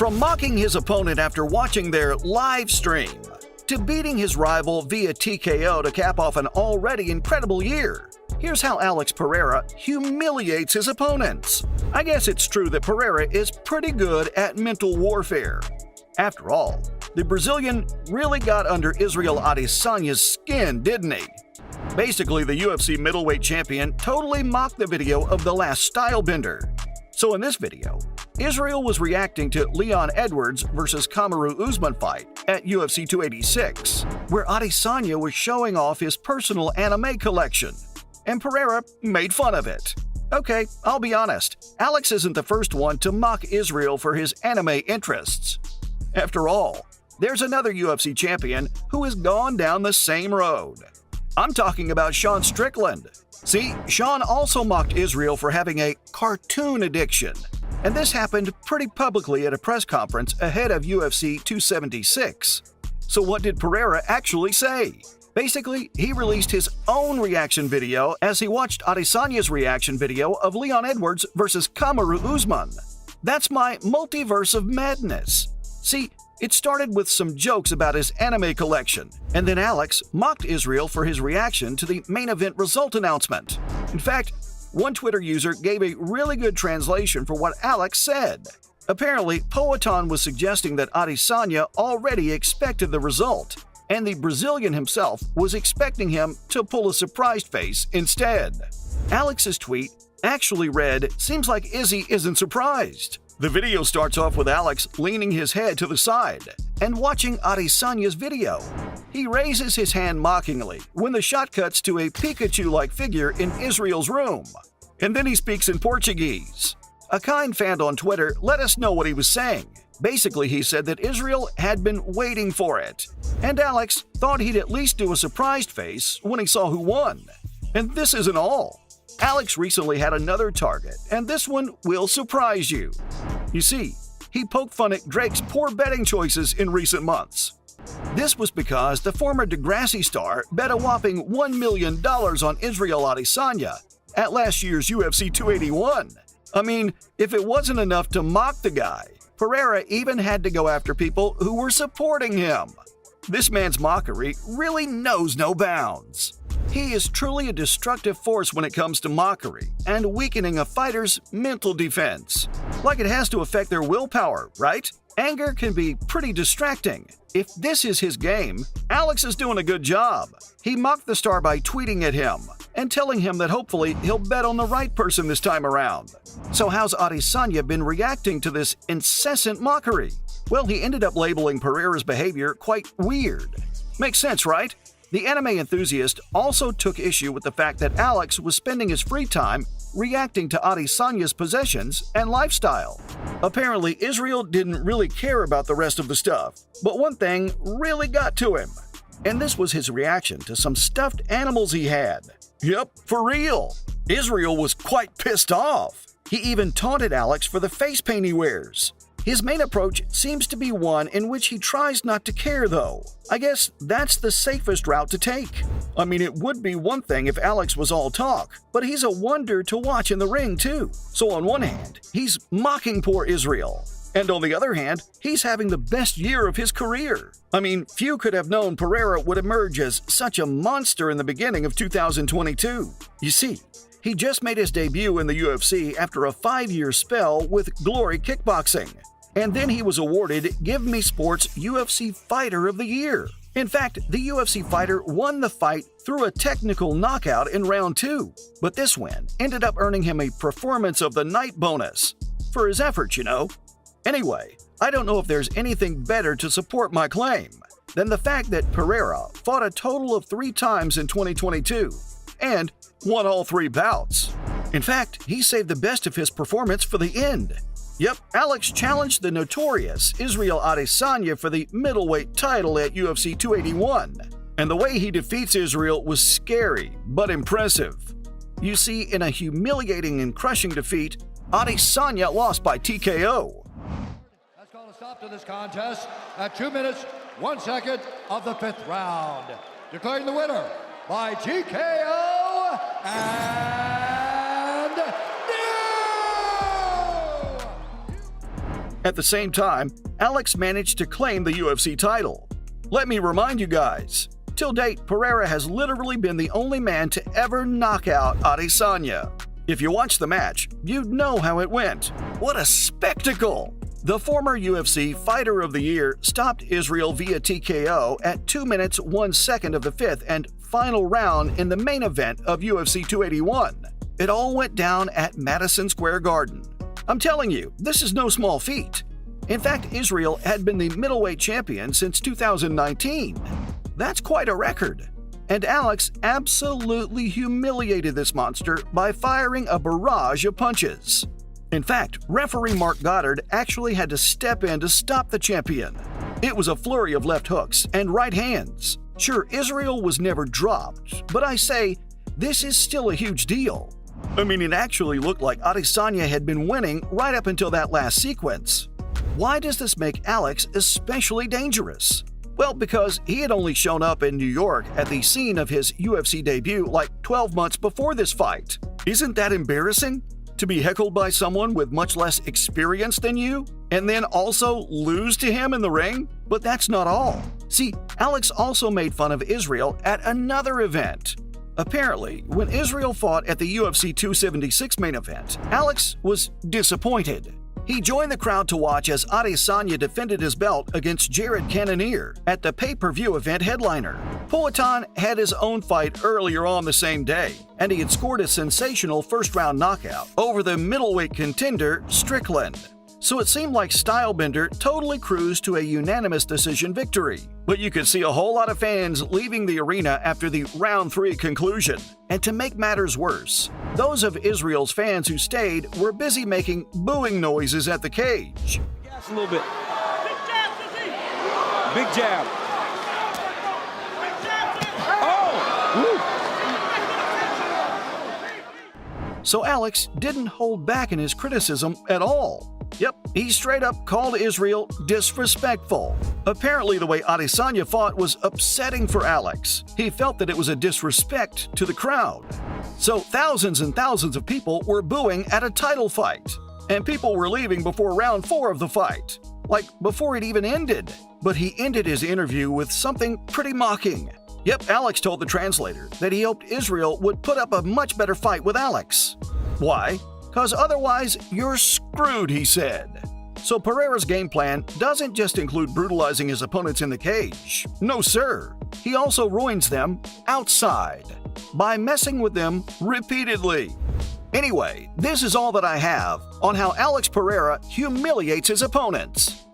From mocking his opponent after watching their live stream, to beating his rival via TKO to cap off an already incredible year, here's how Alex Pereira humiliates his opponents. I guess it's true that Pereira is pretty good at mental warfare. After all, the Brazilian really got under Israel Adesanya's skin, didn't he? Basically, the UFC middleweight champion totally mocked the video of the last stylebender. So in this video, Israel was reacting to Leon Edwards vs. Kamaru Usman fight at UFC 286, where Adesanya was showing off his personal anime collection, and Pereira made fun of it. Okay, I'll be honest, Alex isn't the first one to mock Israel for his anime interests. After all, there's another UFC champion who has gone down the same road. I'm talking about Sean Strickland. See, Sean also mocked Israel for having a cartoon addiction, and this happened pretty publicly at a press conference ahead of UFC 276. So what did Pereira actually say? Basically, he released his own reaction video as he watched Adesanya's reaction video of Leon Edwards vs. Kamaru Usman. That's my multiverse of madness. See, it started with some jokes about his anime collection, and then Alex mocked Israel for his reaction to the main event result announcement. In fact, one Twitter user gave a really good translation for what Alex said. Apparently, Poatan was suggesting that Adesanya already expected the result, and the Brazilian himself was expecting him to pull a surprised face instead. Alex's tweet actually read, "Seems like Izzy isn't surprised." The video starts off with Alex leaning his head to the side and watching Adesanya's video. He raises his hand mockingly when the shot cuts to a Pikachu-like figure in Israel's room. And then he speaks in Portuguese. A kind fan on Twitter let us know what he was saying. Basically, he said that Israel had been waiting for it, and Alex thought he'd at least do a surprised face when he saw who won. And this isn't all. Alex recently had another target, and this one will surprise you. You see, he poked fun at Drake's poor betting choices in recent months. This was because the former Degrassi star bet a whopping $1 million on Israel Adesanya at last year's UFC 281. I mean, if it wasn't enough to mock the guy, Pereira even had to go after people who were supporting him. This man's mockery really knows no bounds. He is truly a destructive force when it comes to mockery and weakening a fighter's mental defense. Like it has to affect their willpower, right? Anger can be pretty distracting. If this is his game, Alex is doing a good job. He mocked the star by tweeting at him and telling him that hopefully he'll bet on the right person this time around. So how's Adesanya been reacting to this incessant mockery? Well, he ended up labeling Pereira's behavior quite weird. Makes sense, right? The anime enthusiast also took issue with the fact that Alex was spending his free time reacting to Adesanya's possessions and lifestyle. Apparently, Israel didn't really care about the rest of the stuff, but one thing really got to him, and this was his reaction to some stuffed animals he had. Yep, for real. Israel was quite pissed off. He even taunted Alex for the face paint he wears. His main approach seems to be one in which he tries not to care, though. I guess that's the safest route to take. I mean, it would be one thing if Alex was all talk, but he's a wonder to watch in the ring, too. So on one hand, he's mocking poor Israel, and on the other hand, he's having the best year of his career. I mean, few could have known Pereira would emerge as such a monster in the beginning of 2022. You see, he just made his debut in the UFC after a 5-year spell with Glory Kickboxing. And then he was awarded Give Me Sports UFC Fighter of the Year. In fact, the UFC fighter won the fight through a technical knockout in round 2. But this win ended up earning him a Performance of the Night bonus. For his efforts, you know. Anyway, I don't know if there's anything better to support my claim than the fact that Pereira fought a total of 3 times in 2022 and won all 3 bouts. In fact, he saved the best of his performance for the end. Yep, Alex challenged the notorious Israel Adesanya for the middleweight title at UFC 281, and the way he defeats Israel was scary but impressive. You see, in a humiliating and crushing defeat, Adesanya lost by TKO. Let's call a stop to this contest at 2 minutes, 1 second of the 5th round. Declaring the winner by TKO and... At the same time, Alex managed to claim the UFC title. Let me remind you guys, till date, Pereira has literally been the only man to ever knock out Adesanya. If you watched the match, you'd know how it went. What a spectacle! The former UFC Fighter of the Year stopped Israel via TKO at 2 minutes 1 second of the fifth and final round in the main event of UFC 281. It all went down at Madison Square Garden. I'm telling you, this is no small feat. In fact, Israel had been the middleweight champion since 2019. That's quite a record. And Alex absolutely humiliated this monster by firing a barrage of punches. In fact, referee Mark Goddard actually had to step in to stop the champion. It was a flurry of left hooks and right hands. Sure, Israel was never dropped, but I say, this is still a huge deal. I mean, it actually looked like Adesanya had been winning right up until that last sequence. Why does this make Alex especially dangerous? Well, because he had only shown up in New York at the scene of his UFC debut like 12 months before this fight. Isn't that embarrassing? To be heckled by someone with much less experience than you, and then also lose to him in the ring? But that's not all. See, Alex also made fun of Israel at another event. Apparently, when Israel fought at the UFC 276 main event, Alex was disappointed. He joined the crowd to watch as Adesanya defended his belt against Jared Cannonier at the pay-per-view event headliner. Poatan had his own fight earlier on the same day, and he had scored a sensational first-round knockout over the middleweight contender Strickland. So it seemed like Stylebender totally cruised to a unanimous decision victory. But you could see a whole lot of fans leaving the arena after the round 3 conclusion. And to make matters worse, those of Israel's fans who stayed were busy making booing noises at the cage. Gas a little bit. Big jab, Sissy. Big jab. Oh! Woo. So Alex didn't hold back in his criticism at all. Yep, he straight up called Israel disrespectful. Apparently, the way Adesanya fought was upsetting for Alex. He felt that it was a disrespect to the crowd. So thousands and thousands of people were booing at a title fight. And people were leaving before round 4 of the fight. Like, before it even ended. But he ended his interview with something pretty mocking. Yep, Alex told the translator that he hoped Israel would put up a much better fight with Alex. Why? Because otherwise, you're screwed, he said. So Pereira's game plan doesn't just include brutalizing his opponents in the cage. No, sir. He also ruins them outside by messing with them repeatedly. Anyway, this is all that I have on how Alex Pereira humiliates his opponents.